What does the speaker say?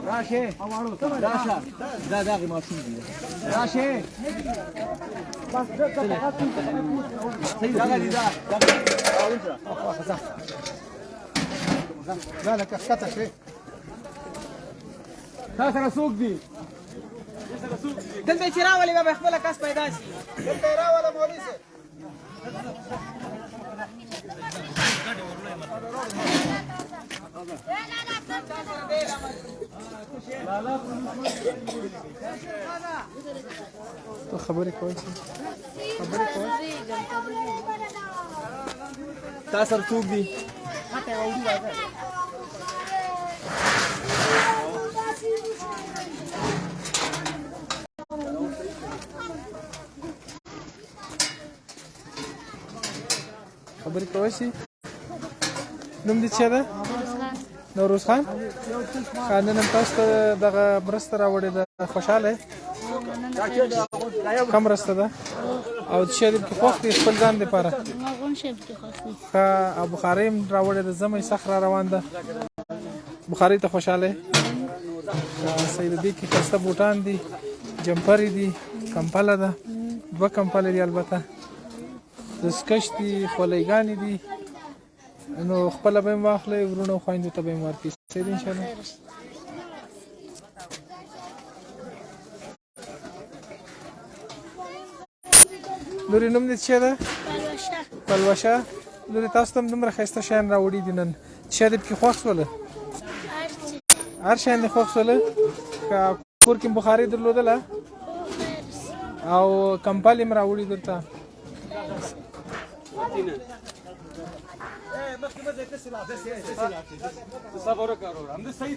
راشه راشه دا داغي ماشوم دي راشه بس دا دي دا لا لا كفتها شيء تاسو رسوق دي دلته چې راولې به خپل کس پیدا شي دلته راوله مولوي سي تو خبرې کوي تاسو رسوق دي خبرې کوي شي نوم دې څه ده نوروز خان خاننن تاسو ته دغه مرسته راوړې ده خوشاله کوم مرسته ده او چې دې کې خوښ دي خپل ځان لپاره مغون شپ کې خوښ ښه بخاري هم راوړې ده زمې صخره روان ده بخاري ته خوشاله سید دې کې خسته بوټان دي جمپر دي کمپله ده دوه کمپله دي البته دسکش دي خولېګانې دي نو خپل به واخلې ورونو خويندو ته به ورکړي سید ان شاء الله لوري نوم دې څه ده پلوشه لوري تاسو ته دومره ښایسته شیان راوړي دي نن څه دې پکې خوښ سوله هر شیان دې خوښ سوله کور کې بخاري درلودله او کمپالي م راوړي درته صبر وکړه هم د صحیح